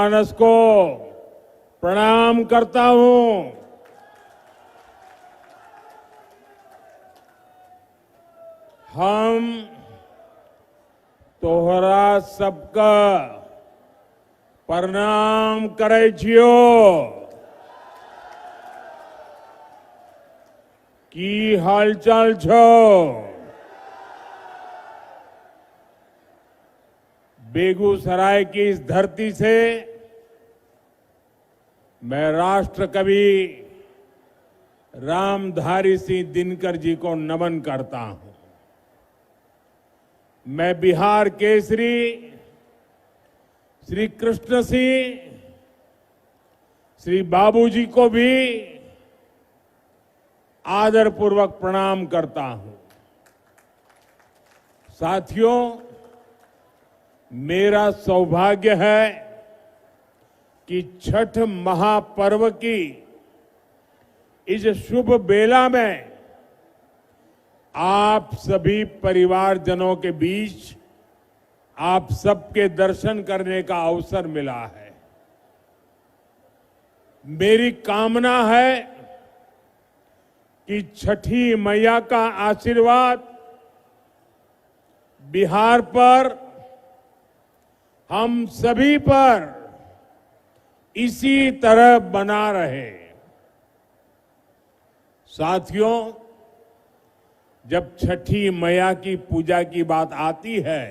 जनमानस को प्रणाम करता हूं। हम तोहरा सबका प्रणाम करे छियो। की हालचाल छो? बेगूसराय की इस धरती से मैं राष्ट्र कवि रामधारी सिंह दिनकर जी को नमन करता हूं। मैं बिहार केसरी श्री कृष्ण सिंह श्री बाबूजी को भी आदरपूर्वक प्रणाम करता हूं। साथियों, मेरा सौभाग्य है कि छठ महापर्व की इस शुभ बेला में आप सभी परिवारजनों के बीच आप सबके दर्शन करने का अवसर मिला है। मेरी कामना है कि छठी मैया का आशीर्वाद बिहार पर, हम सभी पर इसी तरह बना रहे। साथियों, जब छठी मैया की पूजा की बात आती है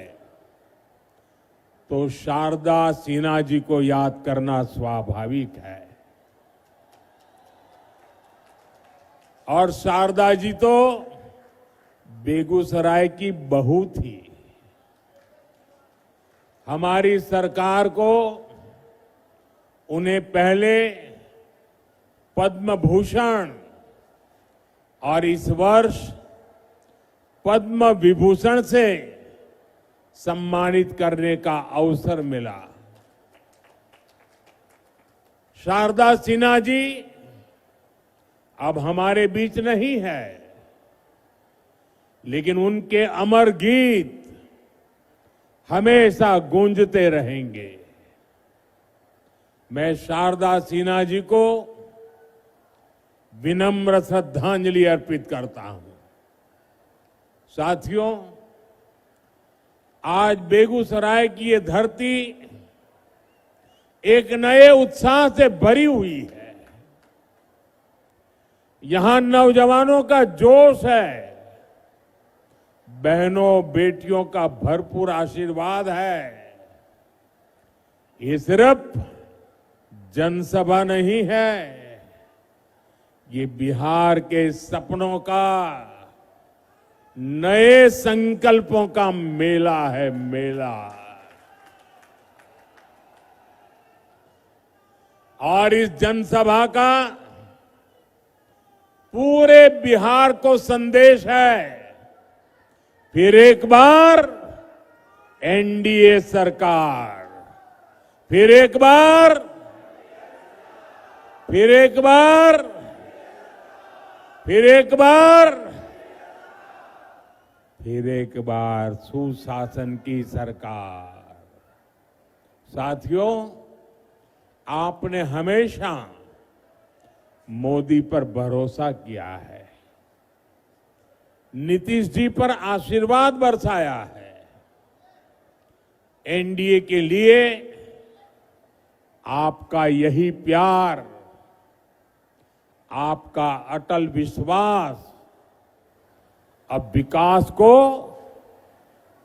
तो शारदा सिन्हा जी को याद करना स्वाभाविक है। और शारदा जी तो बेगूसराय की बहू थी। हमारी सरकार को उन्हें पहले पद्म भूषण और इस वर्ष पद्म विभूषण से सम्मानित करने का अवसर मिला। शारदा सिन्हा जी अब हमारे बीच नहीं है, लेकिन उनके अमर गीत हमेशा गूंजते रहेंगे। मैं शारदा सिन्हा जी को विनम्र श्रद्धांजलि अर्पित करता हूं। साथियों, आज बेगूसराय की ये धरती एक नए उत्साह से भरी हुई है। यहां नौजवानों का जोश है, बहनों बेटियों का भरपूर आशीर्वाद है। ये सिर्फ जनसभा नहीं है, ये बिहार के सपनों का, नए संकल्पों का मेला है, मेला। और इस जनसभा का पूरे बिहार को संदेश है, फिर एक बार एनडीए सरकार, फिर एक बार, फिर एक बार, फिर एक बार, फिर एक बार सुशासन की सरकार। साथियों, आपने हमेशा मोदी पर भरोसा किया है, नीतीश जी पर आशीर्वाद बरसाया है। एनडीए के लिए आपका यही प्यार, आपका अटल विश्वास अब विकास को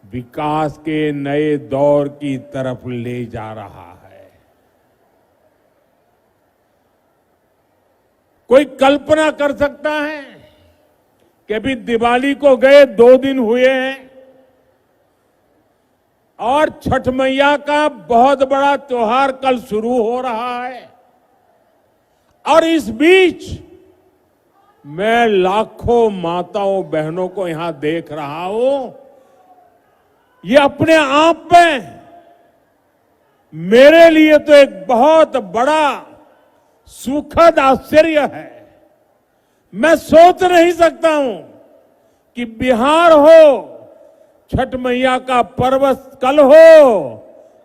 विकास के नए दौर की तरफ ले जा रहा है। कोई कल्पना कर सकता है कि अभी दिवाली को गए 2 दिन हुए हैं और छठ मैया का बहुत बड़ा त्योहार कल शुरू हो रहा है, और इस बीच मैं लाखों माताओं बहनों को यहां देख रहा हूं। ये अपने आप में मेरे लिए तो एक बहुत बड़ा सुखद आश्चर्य है। मैं सोच नहीं सकता हूं कि बिहार हो, छठ मैया का पर्व कल हो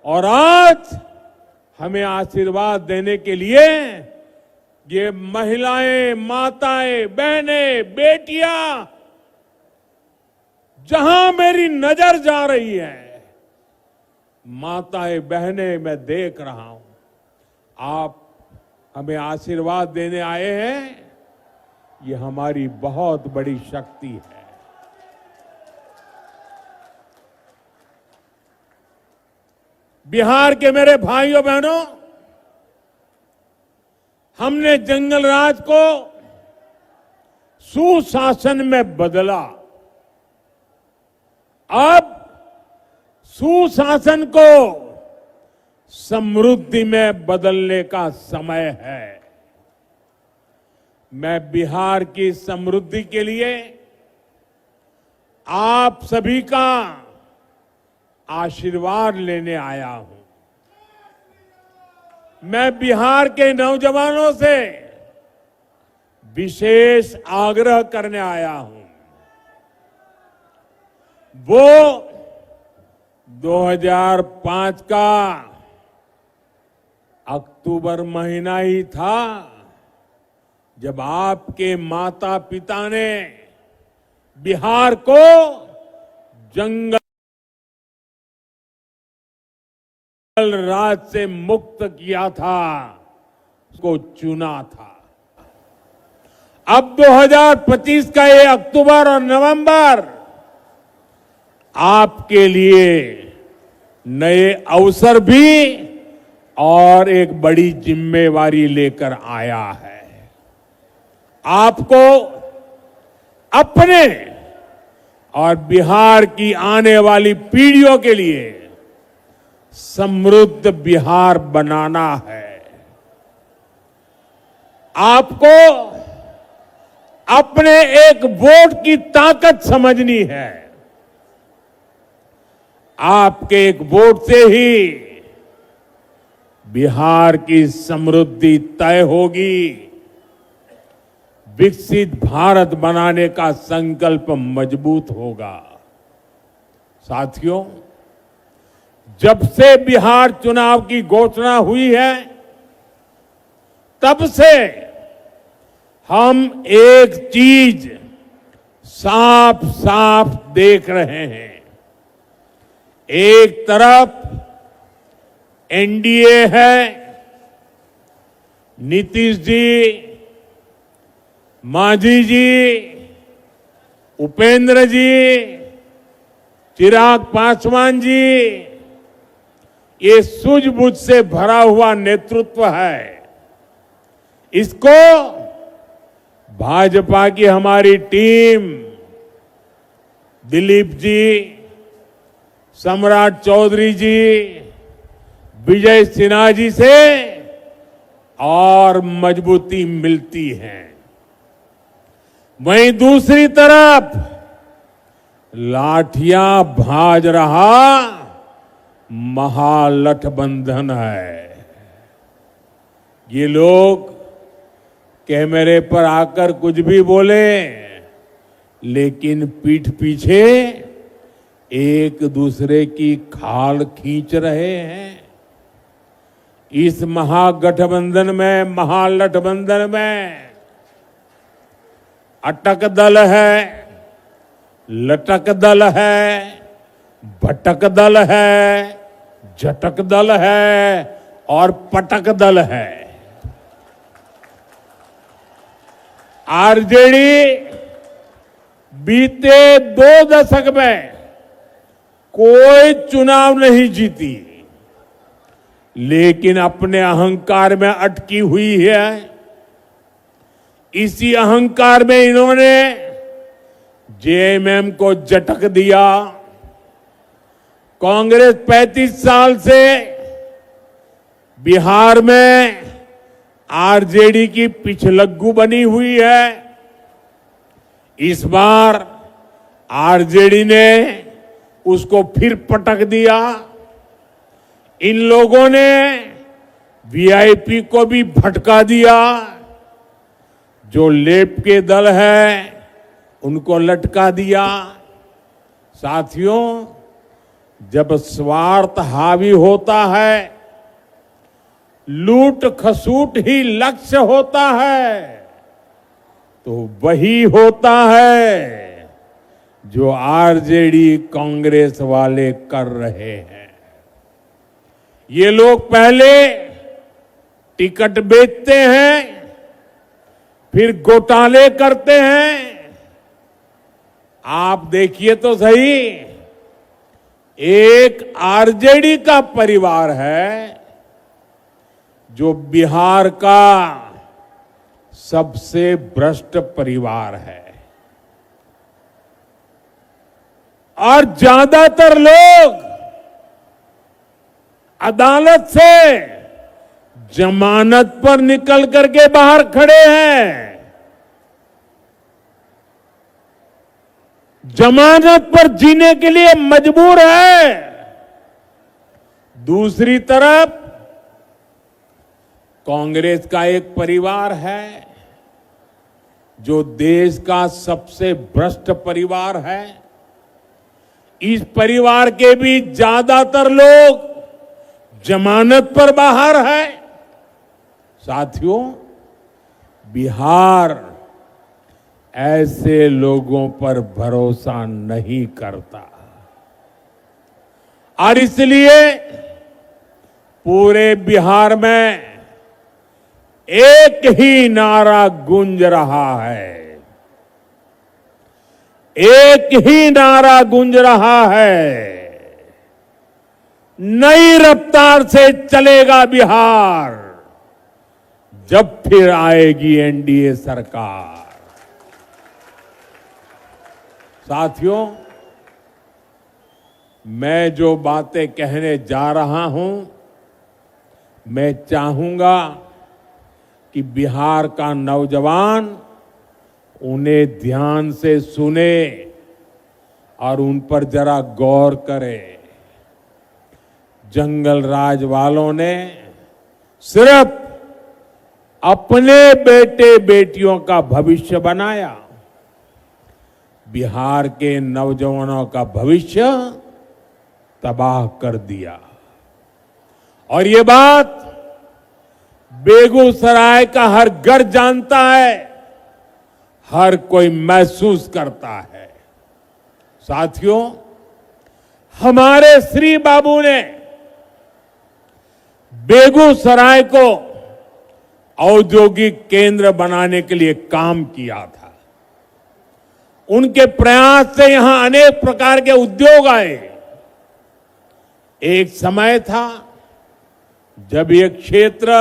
और आज हमें आशीर्वाद देने के लिए ये महिलाएं, माताएं, बहनें, बेटियां जहां मेरी नजर जा रही है, माताएं, बहनें मैं देख रहा हूं, आप हमें आशीर्वाद देने आए हैं, ये हमारी बहुत बड़ी शक्ति है। बिहार के मेरे भाइयों बहनों, हमने जंगल राज को सुशासन में बदला। अब सुशासन को समृद्धि में बदलने का समय है। मैं बिहार की समृद्धि के लिए आप सभी का आशीर्वाद लेने आया हूं। मैं बिहार के नौजवानों से विशेष आग्रह करने आया हूं। वो 2005 का अक्टूबर महीना ही था जब आपके माता पिता ने बिहार को जंगल राज से मुक्त किया था, उसको चुना था। अब 2025 का ये अक्टूबर और नवंबर आपके लिए नए अवसर भी और एक बड़ी जिम्मेवारी लेकर आया है। आपको अपने और बिहार की आने वाली पीढ़ियों के लिए समृद्ध बिहार बनाना है। आपको अपने एक वोट की ताकत समझनी है। आपके एक वोट से ही बिहार की समृद्धि तय होगी। विकसित भारत बनाने का संकल्प मजबूत होगा। साथियों, जब से बिहार चुनाव की घोषणा हुई है, तब से हम एक चीज साफ साफ देख रहे हैं। एक तरफ एनडीए है, नीतीश जी, मांझी जी, उपेंद्र जी, चिराग पासवान जी, ये सूझबूझ से भरा हुआ नेतृत्व है। इसको भाजपा की हमारी टीम, दिलीप जी, सम्राट चौधरी जी, विजय सिन्हा जी से और मजबूती मिलती है। वहीं दूसरी तरफ लाठियां भाज रहा महागठबंधन है। ये लोग कैमरे पर आकर कुछ भी बोले, लेकिन पीठ पीछे एक दूसरे की खाल खींच रहे हैं। इस महागठबंधन में अटक दल है, लटक दल है, भटक दल है, झटक दल है और पटक दल है। आरजेडी बीते 2 दशक में कोई चुनाव नहीं जीती, लेकिन अपने अहंकार में अटकी हुई है। इसी अहंकार में इन्होंने जेएमएम को झटक दिया। कांग्रेस 35 साल से बिहार में आरजेडी की पिछलग्गू बनी हुई है। इस बार आरजेडी ने उसको फिर पटक दिया। इन लोगों ने वीआईपी को भी भटका दिया। जो लेफ्ट के दल है उनको लटका दिया। साथियों, जब स्वार्थ हावी होता है लूट खसूट ही लक्ष्य होता है तो वही होता है जो आरजेडी कांग्रेस वाले कर रहे हैं। ये लोग पहले टिकट बेचते हैं, फिर घोटाले करते हैं। आप देखिए तो सही, एक आरजेडी का परिवार है जो बिहार का सबसे भ्रष्ट परिवार है और ज्यादातर लोग अदालत से जमानत पर निकल करके बाहर खड़े हैं। जमानत पर जीने के लिए मजबूर है। दूसरी तरफ कांग्रेस का एक परिवार है जो देश का सबसे भ्रष्ट परिवार है। इस परिवार के भी ज्यादातर लोग जमानत पर बाहर है। साथियों, बिहार ऐसे लोगों पर भरोसा नहीं करता और इसलिए पूरे बिहार में एक ही नारा गूंज रहा है, एक ही नारा गूंज रहा है, नई रफ्तार से चलेगा बिहार जब फिर आएगी एनडीए सरकार। साथियों, मैं जो बातें कहने जा रहा हूं, मैं चाहूंगा कि बिहार का नौजवान उन्हें ध्यान से सुने और उन पर जरा गौर करे। जंगल राज वालों ने सिर्फ अपने बेटे बेटियों का भविष्य बनाया, बिहार के नौजवानों का भविष्य तबाह कर दिया। और ये बात बेगूसराय का हर घर जानता है, हर कोई महसूस करता है। साथियों, हमारे श्री बाबू ने बेगूसराय को औद्योगिक केंद्र बनाने के लिए काम किया था। उनके प्रयास से यहां अनेक प्रकार के उद्योग आए। एक समय था जब ये क्षेत्र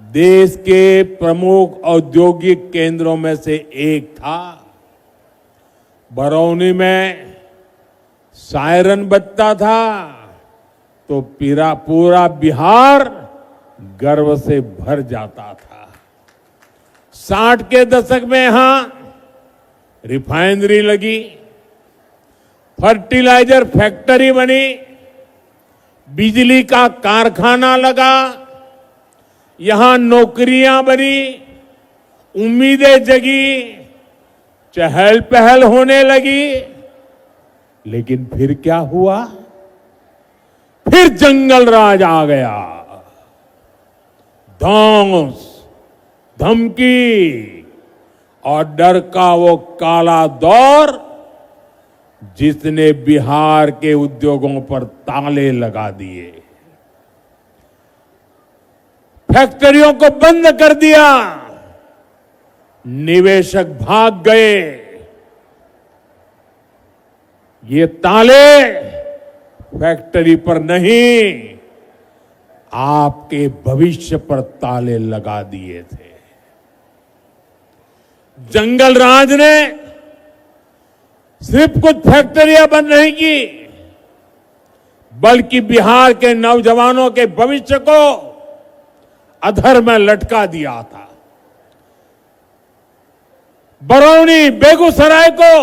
देश के प्रमुख औद्योगिक केंद्रों में से एक था। बरौनी में सायरन बजता था तो पूरा बिहार गर्व से भर जाता था। 60 के दशक में यहां रिफाइनरी लगी, फर्टिलाइजर फैक्ट्री बनी, बिजली का कारखाना लगा, यहां नौकरियां बनी, उम्मीदें जगी, चहल पहल होने लगी। लेकिन फिर क्या हुआ? फिर जंगल राज आ गया। धौंस, धमकी और डर का वो काला दौर जिसने बिहार के उद्योगों पर ताले लगा दिए, फैक्ट्रियों को बंद कर दिया, निवेशक भाग गए। ये ताले फैक्ट्री पर नहीं, आपके भविष्य पर ताले लगा दिए थे। जंगल राज ने सिर्फ कुछ फैक्ट्रियां बंद नहीं की, बल्कि बिहार के नौजवानों के भविष्य को अधर में लटका दिया था। बरौनी, बेगूसराय को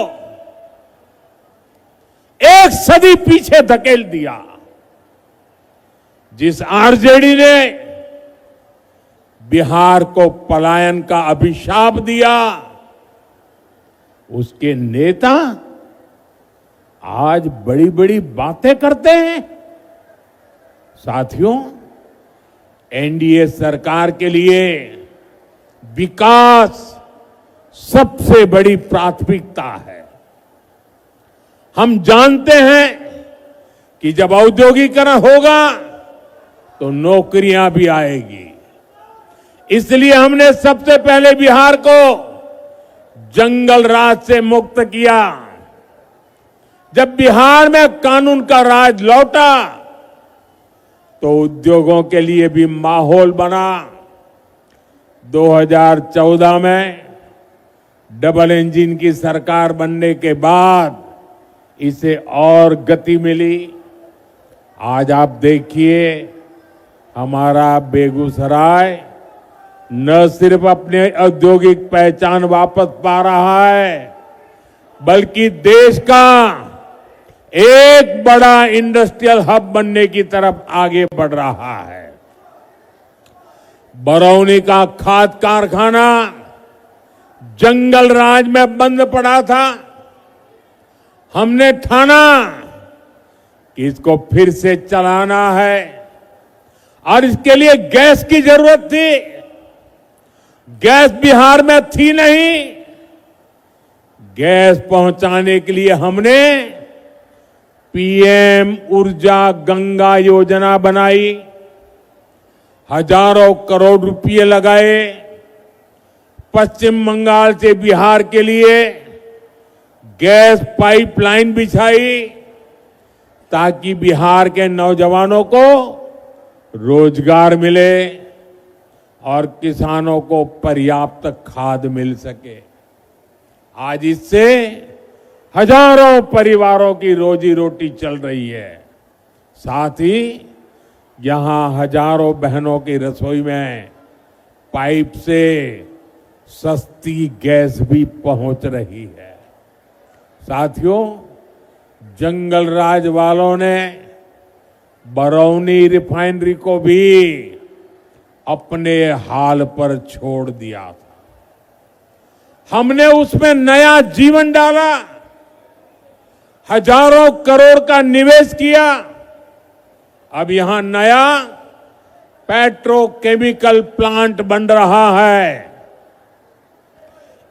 एक सदी पीछे धकेल दिया। जिस आरजेडी ने बिहार को पलायन का अभिशाप दिया, उसके नेता आज बड़ी बड़ी बातें करते हैं। साथियों, एनडीए सरकार के लिए विकास सबसे बड़ी प्राथमिकता है। हम जानते हैं कि जब औद्योगिकरण होगा तो नौकरियां भी आएगी। इसलिए हमने सबसे पहले बिहार को जंगल राज से मुक्त किया। जब बिहार में कानून का राज लौटा तो उद्योगों के लिए भी माहौल बना। 2014 में डबल इंजन की सरकार बनने के बाद इसे और गति मिली। आज आप देखिए हमारा बेगूसराय न सिर्फ अपने औद्योगिक पहचान वापस पा रहा है, बल्कि देश का एक बड़ा इंडस्ट्रियल हब बनने की तरफ आगे बढ़ रहा है। बरौनी का खाद कारखाना जंगल राज में बंद पड़ा था। हमने ठाना कि इसको फिर से चलाना है और इसके लिए गैस की जरूरत थी। गैस बिहार में थी नहीं। गैस पहुंचाने के लिए हमने पीएम ऊर्जा गंगा योजना बनाई। हजारों करोड़ रुपए लगाए। पश्चिम बंगाल से बिहार के लिए गैस पाइपलाइन बिछाई ताकि बिहार के नौजवानों को रोजगार मिले और किसानों को पर्याप्त खाद मिल सके। आज इससे हजारों परिवारों की रोजी रोटी चल रही है। साथ ही यहां हजारों बहनों की रसोई में पाइप से सस्ती गैस भी पहुंच रही है। साथियों, जंगल राज वालों ने बरौनी रिफाइनरी को भी अपने हाल पर छोड़ दिया था। हमने उसमें नया जीवन डाला। हजारों करोड़ का निवेश किया। अब यहां नया पेट्रोकेमिकल प्लांट बन रहा है।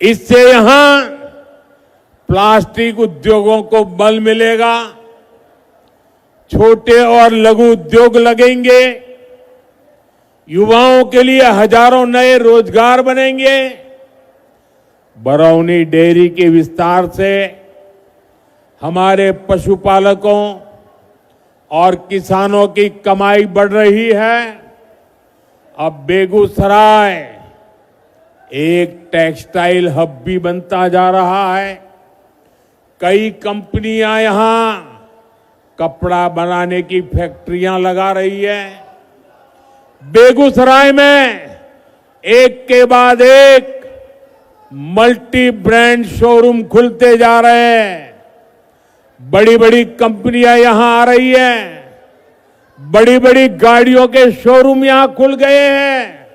इससे यहां प्लास्टिक उद्योगों को बल मिलेगा। छोटे और लघु उद्योग लगेंगे। युवाओं के लिए हजारों नए रोजगार बनेंगे। बरौनी डेयरी के विस्तार से हमारे पशुपालकों और किसानों की कमाई बढ़ रही है। अब बेगूसराय एक टेक्सटाइल हब भी बनता जा रहा है। कई कंपनियां यहां कपड़ा बनाने की फैक्ट्रियां लगा रही है। बेगूसराय में एक के बाद एक मल्टी ब्रांड शोरूम खुलते जा रहे हैं। बड़ी बड़ी कंपनियां यहां आ रही है। बड़ी बड़ी गाड़ियों के शोरूम यहां खुल गए हैं।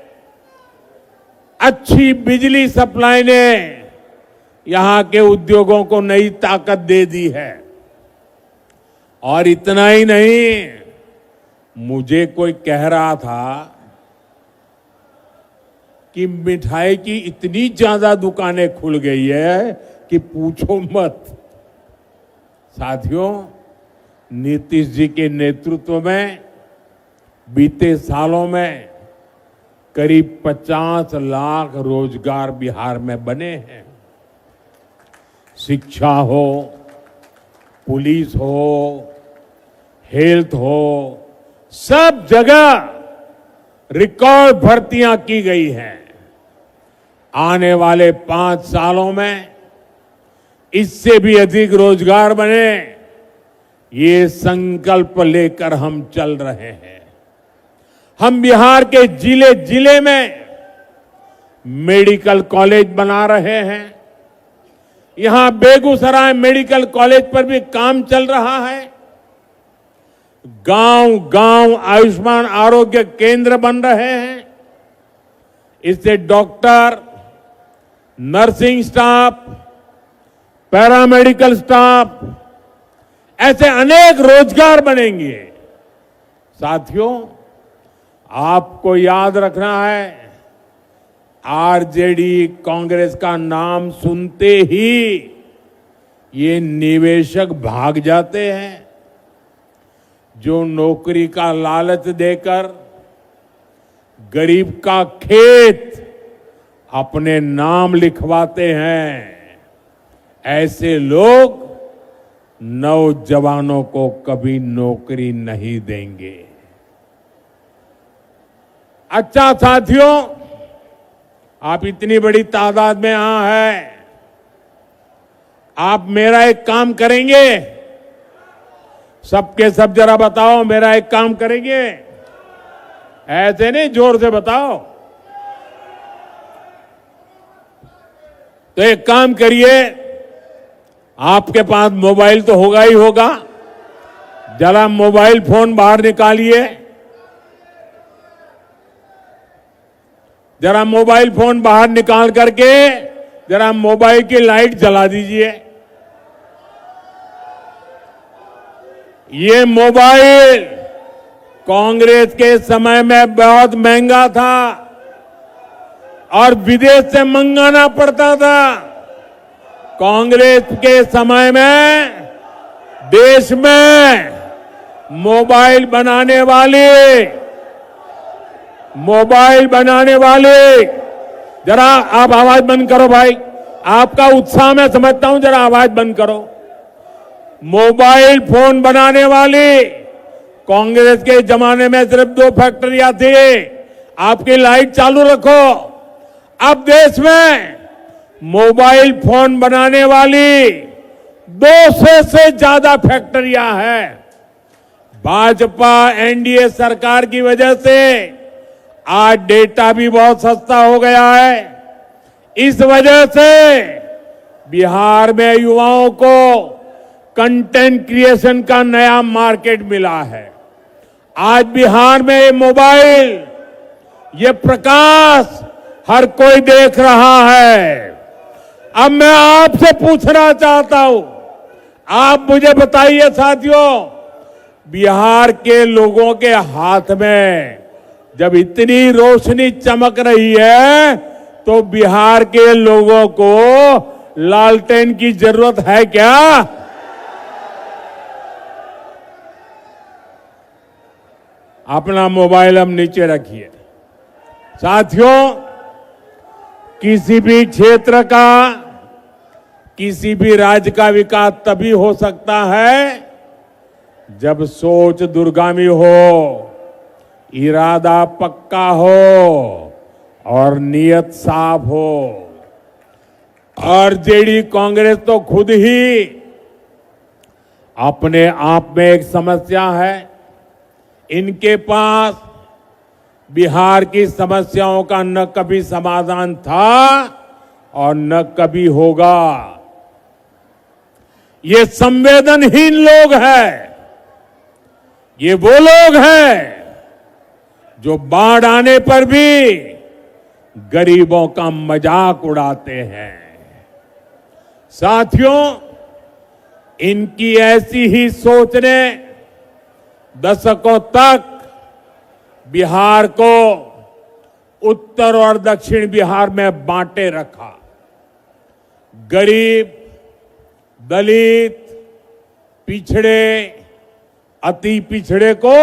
अच्छी बिजली सप्लाई ने यहां के उद्योगों को नई ताकत दे दी है। और इतना ही नहीं, मुझे कोई कह रहा था कि मिठाई की इतनी ज्यादा दुकानें खुल गई है कि पूछो मत। साथियों, नीतीश जी के नेतृत्व में बीते सालों में करीब 50 लाख रोजगार बिहार में बने हैं। शिक्षा हो, पुलिस हो, हेल्थ हो, सब जगह रिकॉर्ड भर्तियां की गई हैं। आने वाले 5 सालों में इससे भी अधिक रोजगार बने, ये संकल्प लेकर हम चल रहे हैं। हम बिहार के जिले जिले में मेडिकल कॉलेज बना रहे हैं। यहां बेगूसराय मेडिकल कॉलेज पर भी काम चल रहा है। गांव गांव आयुष्मान आरोग्य केंद्र बन रहे हैं। इससे doctor, nursing staff, paramedical staff, ऐसे अनेक रोजगार बनेंगे। साथियों, आपको याद रखना है, आरजेडी कांग्रेस का नाम सुनते ही ये निवेशक भाग जाते हैं, जो नौकरी का लालच देकर गरीब का खेत अपने नाम लिखवाते हैं। ऐसे लोग नौजवानों को कभी नौकरी नहीं देंगे। अच्छा साथियों, आप इतनी बड़ी तादाद में यहां हैं, आप मेरा एक काम करेंगे? सबके सब जरा बताओ, मेरा एक काम करेंगे? ऐसे नहीं, जोर से बताओ। तो एक काम करिए, आपके पास मोबाइल तो होगा ही होगा, जरा मोबाइल फोन बाहर निकालिए, जरा मोबाइल फोन बाहर निकाल करके जरा मोबाइल की लाइट जला दीजिए। ये मोबाइल कांग्रेस के समय में बहुत महंगा था और विदेश से मंगाना पड़ता था। कांग्रेस के समय में देश में मोबाइल बनाने वाले, जरा आप आवाज बंद करो भाई, आपका उत्साह मैं समझता हूं, जरा आवाज बंद करो। मोबाइल फोन बनाने वाली कांग्रेस के जमाने में सिर्फ 2 फैक्ट्रियां थी। आपकी लाइट चालू रखो। अब देश में मोबाइल फोन बनाने वाली 200 से ज्यादा फैक्ट्रियां हैं। भाजपा एनडीए सरकार की वजह से आज डेटा भी बहुत सस्ता हो गया है। इस वजह से बिहार में युवाओं को कंटेंट क्रिएशन का नया मार्केट मिला है। आज बिहार में ये मोबाइल, ये प्रकाश हर कोई देख रहा है। अब मैं आपसे पूछना चाहता हूं, आप मुझे बताइए साथियों, बिहार के लोगों के हाथ में जब इतनी रोशनी चमक रही है तो बिहार के लोगों को लालटेन की जरूरत है क्या? अपना मोबाइल अब नीचे रखिए। साथियों, किसी भी क्षेत्र का, किसी भी राज्य का विकास तभी हो सकता है जब सोच दूरगामी हो, इरादा पक्का हो और नियत साफ हो। आरजेडी कांग्रेस तो खुद ही अपने आप में एक समस्या है। इनके पास बिहार की समस्याओं का न कभी समाधान था और न कभी होगा। ये संवेदनहीन लोग हैं। ये वो लोग हैं जो बाढ़ आने पर भी गरीबों का मजाक उड़ाते हैं। साथियों, इनकी ऐसी ही सोच ने दशकों तक बिहार को उत्तर और दक्षिण बिहार में बांटे रखा। गरीब, दलित, पिछड़े, अति पिछड़े को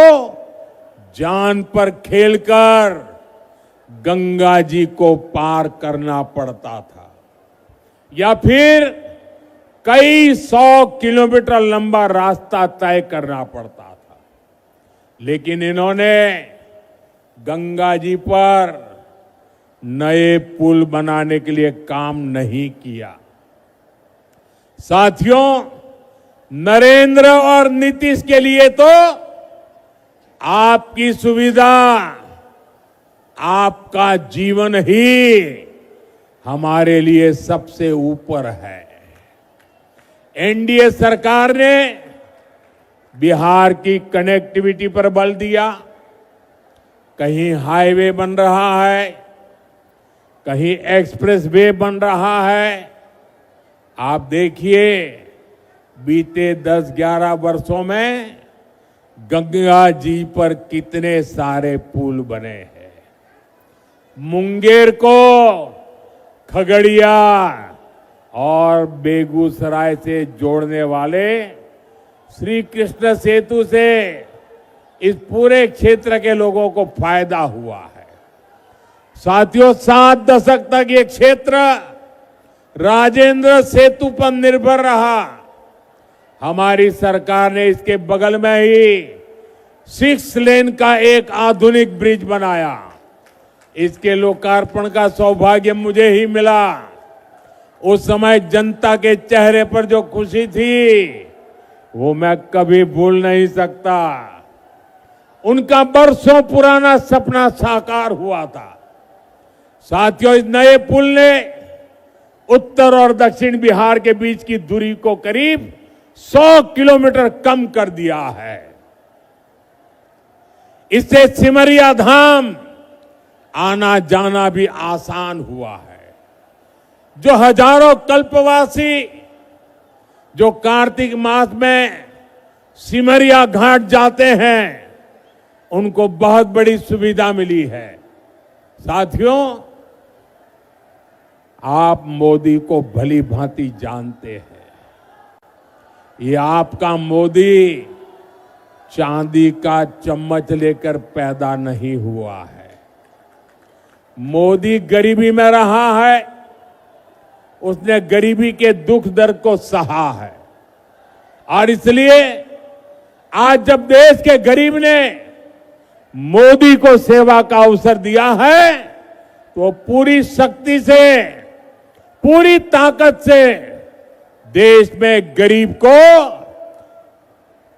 जान पर खेलकर गंगा जी को पार करना पड़ता था या फिर कई 100 किलोमीटर लंबा रास्ता तय करना पड़ता था। लेकिन इन्होंने गंगा जी पर नए पुल बनाने के लिए काम नहीं किया। साथियों, नरेंद्र और नीतीश के लिए तो आपकी सुविधा, आपका जीवन ही हमारे लिए सबसे ऊपर है। एनडीए सरकार ने बिहार की कनेक्टिविटी पर बल दिया। कहीं हाईवे बन रहा है, कहीं एक्सप्रेस वे बन रहा है। आप देखिए, बीते 10-11 वर्षों में गंगा जी पर कितने सारे पुल बने हैं। मुंगेर को खगड़िया और बेगूसराय से जोड़ने वाले श्री कृष्ण सेतु से इस पूरे क्षेत्र के लोगों को फायदा हुआ है। साथियों, 7 दशक तक ये क्षेत्र राजेंद्र सेतु पर निर्भर रहा। हमारी सरकार ने इसके बगल में ही 6 लेन का एक आधुनिक ब्रिज बनाया। इसके लोकार्पण का सौभाग्य मुझे ही मिला। उस समय जनता के चेहरे पर जो खुशी थी वो मैं कभी भूल नहीं सकता। उनका बरसों पुराना सपना साकार हुआ था। साथियों, इस नए पुल ने उत्तर और दक्षिण बिहार के बीच की दूरी को करीब 100 किलोमीटर कम कर दिया है। इससे सिमरिया धाम आना जाना भी आसान हुआ है। जो हजारों कल्पवासी जो कार्तिक मास में सिमरिया घाट जाते हैं, उनको बहुत बड़ी सुविधा मिली है। साथियों, आप मोदी को भली भांति जानते हैं। ये आपका मोदी चांदी का चम्मच लेकर पैदा नहीं हुआ है। मोदी गरीबी में रहा है। उसने गरीबी के दुख दर्द को सहा है और इसलिए आज जब देश के गरीब ने मोदी को सेवा का अवसर दिया है तो पूरी शक्ति से, पूरी ताकत से देश में गरीब को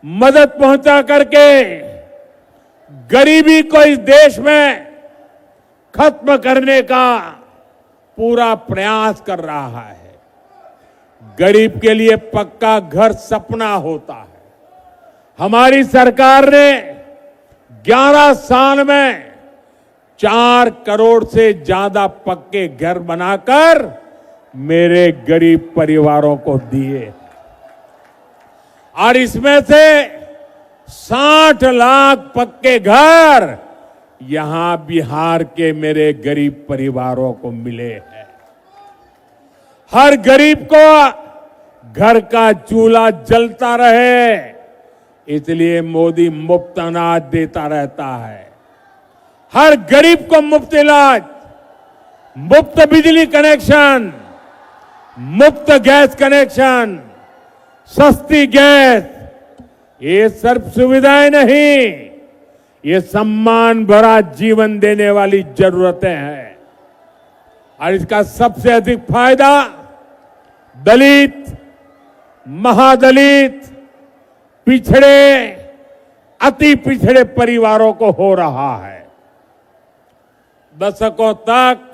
मदद पहुंचा करके गरीबी को इस देश में खत्म करने का पूरा प्रयास कर रहा है। गरीब के लिए पक्का घर सपना होता है। हमारी सरकार ने 11 साल में 4 करोड़ से ज्यादा पक्के घर बनाकर मेरे गरीब परिवारों को दिए और इसमें से 60 लाख पक्के घर यहां बिहार के मेरे गरीब परिवारों को मिले हैं। हर गरीब को घर का चूल्हा जलता रहे, इसलिए मोदी मुफ्त अनाज देता रहता है। हर गरीब को मुफ्त इलाज, मुफ्त बिजली कनेक्शन, मुफ्त गैस कनेक्शन, सस्ती गैस, ये सिर्फ सुविधाएं नहीं, ये सम्मान भरा जीवन देने वाली जरूरतें हैं। और इसका सबसे अधिक फायदा दलित, महादलित, पिछड़े, अति पिछड़े परिवारों को हो रहा है। दशकों तक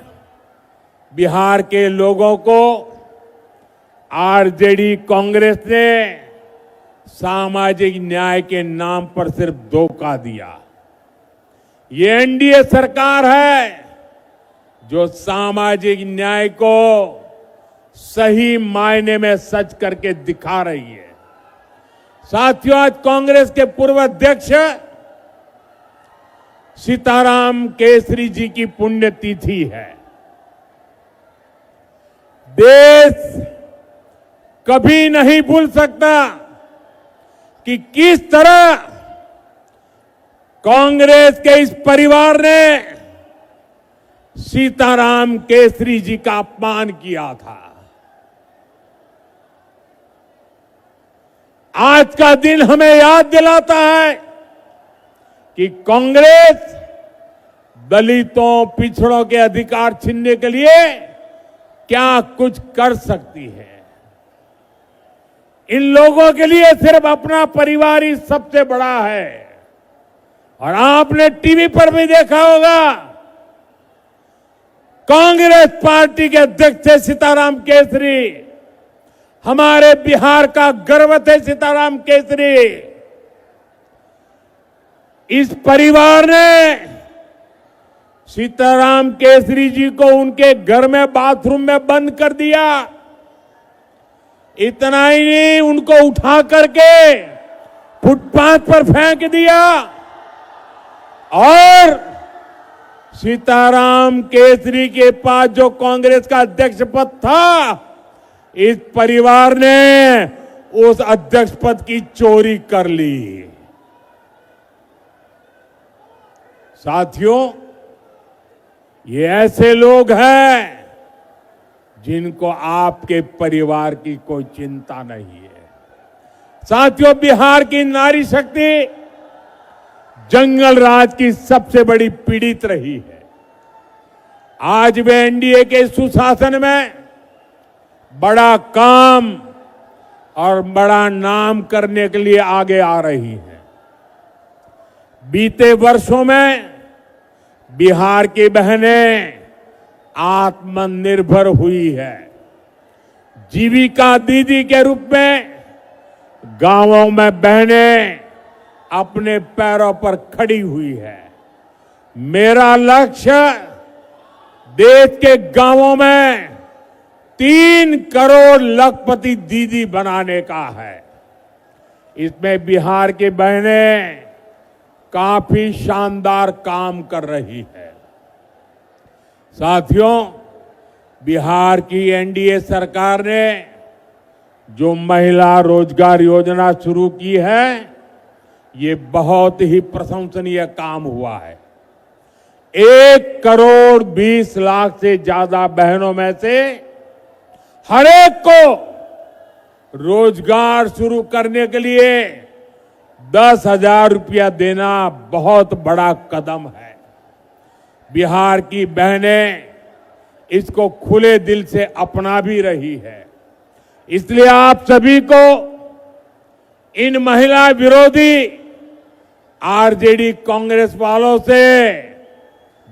बिहार के लोगों को आरजेडी कांग्रेस ने सामाजिक न्याय के नाम पर सिर्फ धोखा दिया। ये एनडीए सरकार है जो सामाजिक न्याय को सही मायने में सच करके दिखा रही है। साथियों, आज कांग्रेस के पूर्व अध्यक्ष सीताराम केसरी जी की पुण्यतिथि है। देश कभी नहीं भूल सकता कि किस तरह कांग्रेस के इस परिवार ने सीताराम केसरी जी का अपमान किया था। आज का दिन हमें याद दिलाता है कि कांग्रेस दलितों, पिछड़ों के अधिकार छीनने के लिए क्या कुछ कर सकती है। इन लोगों के लिए सिर्फ अपना परिवार ही सबसे बड़ा है। और आपने टीवी पर भी देखा होगा, कांग्रेस पार्टी के अध्यक्ष थे सीताराम केसरी, हमारे बिहार का गर्व थे सीताराम केसरी। इस परिवार ने सीताराम केसरी जी को उनके घर में बाथरूम में बंद कर दिया। इतना ही नहीं, उनको उठा करके फुटपाथ पर फेंक दिया और सीताराम केसरी के पास जो कांग्रेस का अध्यक्ष पद था, इस परिवार ने उस अध्यक्ष पद की चोरी कर ली। साथियों, ये ऐसे लोग हैं जिनको आपके परिवार की कोई चिंता नहीं है। साथियों, बिहार की नारी शक्ति जंगल राज की सबसे बड़ी पीड़ित रही है। आज वे एनडीए के सुशासन में बड़ा काम और बड़ा नाम करने के लिए आगे आ रही है। बीते वर्षों में बिहार की बहनें आत्मनिर्भर हुई है। जीविका दीदी के रूप में गांवों में बहनें अपने पैरों पर खड़ी हुई है। मेरा लक्ष्य देश के गांवों में 3 करोड़ लखपति दीदी बनाने का है। इसमें बिहार की बहनें काफी शानदार काम कर रही है। साथियों, बिहार की एनडीए सरकार ने जो महिला रोजगार योजना शुरू की है, ये बहुत ही प्रशंसनीय काम हुआ है। 1 करोड़ 20 लाख से ज्यादा बहनों में से हर एक को रोजगार शुरू करने के लिए 10,000 रुपया देना बहुत बड़ा कदम है। बिहार की बहनें इसको खुले दिल से अपना भी रही है। इसलिए आप सभी को इन महिला विरोधी आरजेडी कांग्रेस वालों से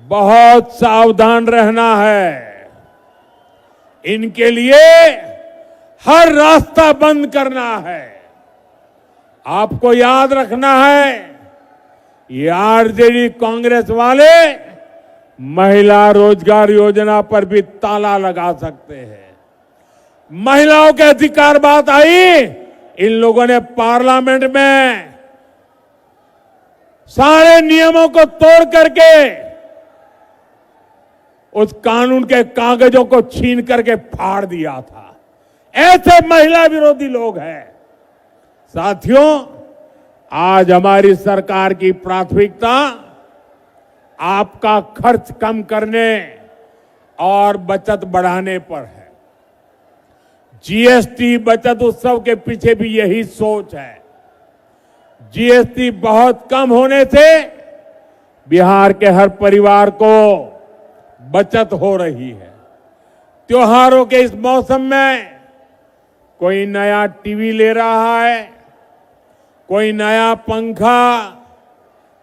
बहुत सावधान रहना है। इनके लिए हर रास्ता बंद करना है। आपको याद रखना है, ये आरजेडी कांग्रेस वाले महिला रोजगार योजना पर भी ताला लगा सकते हैं। महिलाओं के अधिकार बात आई, इन लोगों ने पार्लियामेंट में सारे नियमों को तोड़ करके उस कानून के कागजों को छीन करके फाड़ दिया था। ऐसे महिला विरोधी लोग हैं। साथियों, आज हमारी सरकार की प्राथमिकता आपका खर्च कम करने और बचत बढ़ाने पर है। जीएसटी बचत उत्सव के पीछे भी यही सोच है। जीएसटी बहुत कम होने से बिहार के हर परिवार को बचत हो रही है। त्योहारों के इस मौसम में कोई नया टीवी ले रहा है, कोई नया पंखा,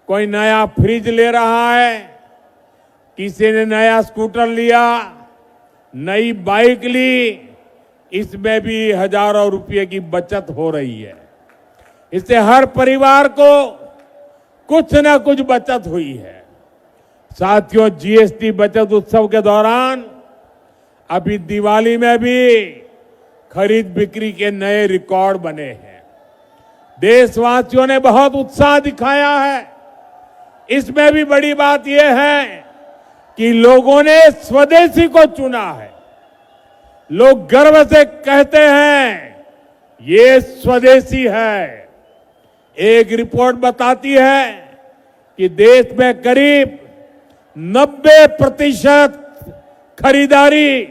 कोई नया फ्रिज ले रहा है, किसी ने नया स्कूटर लिया, नई बाइक ली। इसमें भी हजारों रुपए की बचत हो रही है। इससे हर परिवार को कुछ न कुछ बचत हुई है। साथियों, जीएसटी बचत उत्सव के दौरान अभी दिवाली में भी खरीद बिक्री के नए रिकॉर्ड बने हैं। देशवासियों ने बहुत उत्साह दिखाया है। इसमें भी बड़ी बात यह है कि लोगों ने स्वदेशी को चुना है। लोग गर्व से कहते हैं ये स्वदेशी है। एक रिपोर्ट बताती है कि देश में करीब 90% खरीदारी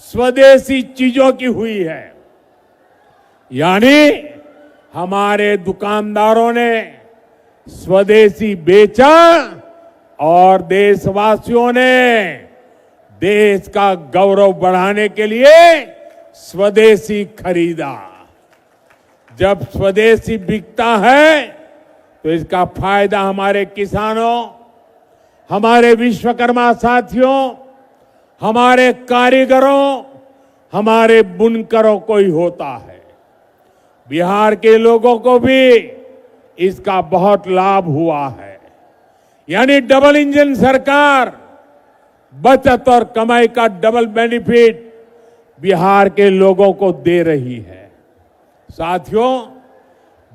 स्वदेशी चीजों की हुई है। यानी हमारे दुकानदारों ने स्वदेशी बेचा और देशवासियों ने देश का गौरव बढ़ाने के लिए स्वदेशी खरीदा। जब स्वदेशी बिकता है तो इसका फायदा हमारे किसानों, हमारे विश्वकर्मा साथियों, हमारे कारीगरों, हमारे बुनकरों को ही होता है। बिहार के लोगों को भी इसका बहुत लाभ हुआ है। यानी डबल इंजन सरकार बचत और कमाई का डबल बेनिफिट बिहार के लोगों को दे रही है। साथियों,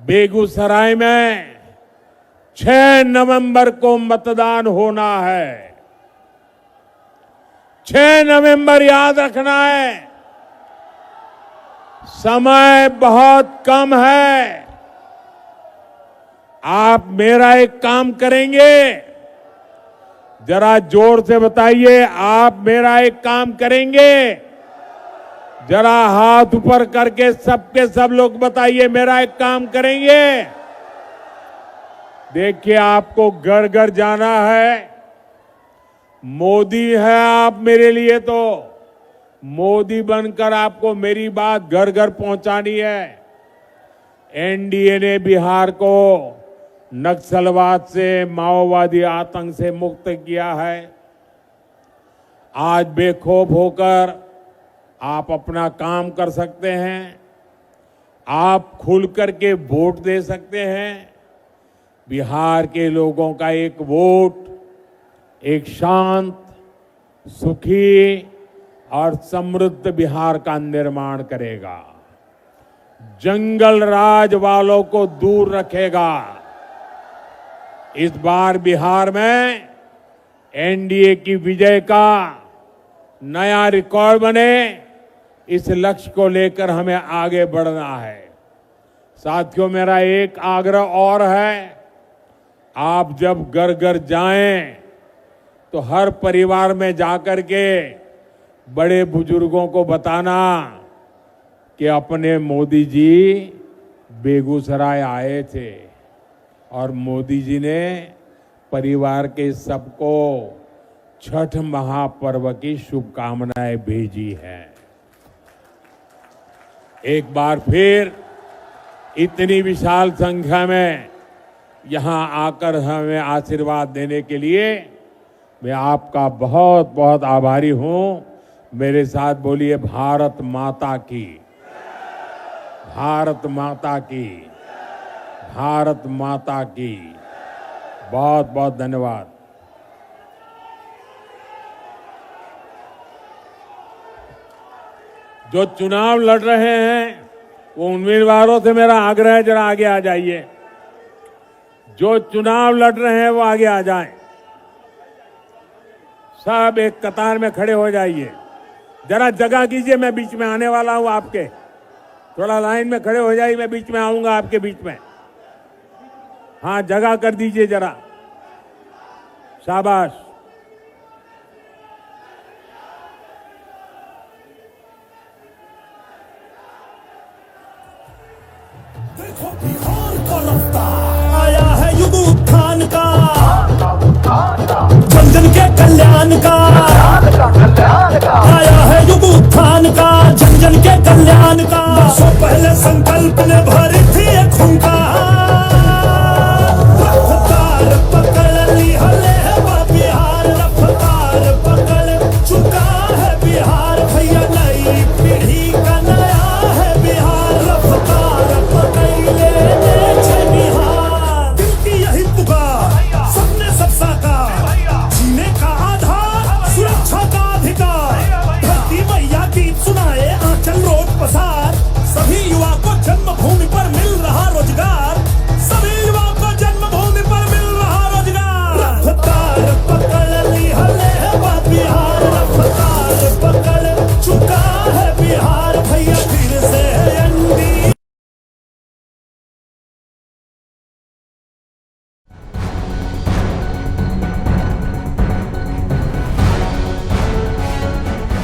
बेगूसराय में 6 नवंबर को मतदान होना है। 6 नवंबर याद रखना है। समय बहुत कम है। आप मेरा एक काम करेंगे, जरा जोर से बताइए, आप मेरा एक काम करेंगे? जरा हाथ ऊपर करके सबके सब लोग बताइए, मेरा एक काम करेंगे? देखिए, आपको घर घर जाना है। मोदी है आप मेरे लिए, तो मोदी बनकर आपको मेरी बात घर घर पहुंचानी है। एनडीए ने बिहार को नक्सलवाद से, माओवादी आतंक से मुक्त किया है। आज बेखौफ होकर आप अपना काम कर सकते हैं। आप खुल करके वोट दे सकते हैं। बिहार के लोगों का एक वोट एक शांत, सुखी और समृद्ध बिहार का निर्माण करेगा। जंगल राज वालों को दूर रखेगा। इस बार बिहार में एनडीए की विजय का नया रिकॉर्ड बने, इस लक्ष्य को लेकर हमें आगे बढ़ना है। साथियों, मेरा एक आग्रह और है, आप जब घर घर जाएं तो हर परिवार में जाकर के बड़े बुजुर्गों को बताना कि अपने मोदी जी बेगूसराय आए थे और मोदी जी ने परिवार के सबको छठ महापर्व की शुभकामनाएं भेजी हैं। एक बार फिर इतनी विशाल संख्या में यहां आकर हमें आशीर्वाद देने के लिए मैं आपका बहुत बहुत आभारी हूं। मेरे साथ बोलिए, भारत माता की, भारत माता की, भारत माता की। बहुत बहुत धन्यवाद। जो चुनाव लड़ रहे हैं वो उम्मीदवारों से मेरा आग्रह है, जरा आगे आ जाइए। जो चुनाव लड़ रहे हैं वो आगे आ जाएं। सब एक कतार में खड़े हो जाइए। जरा जगह कीजिए, मैं बीच में आने वाला हूं आपके। थोड़ा लाइन में खड़े हो जाइए, मैं बीच में आऊंगा आपके बीच में। हाँ, जगह कर दीजिए जरा। शाबाश। देखो बिहार का रफ्तार आया है युग उत्थान का, जन जन के कल्याण का। आया है युग उत्थान का, जन जन के कल्याण का। वर्षों पहले संकल्प ने भरी थी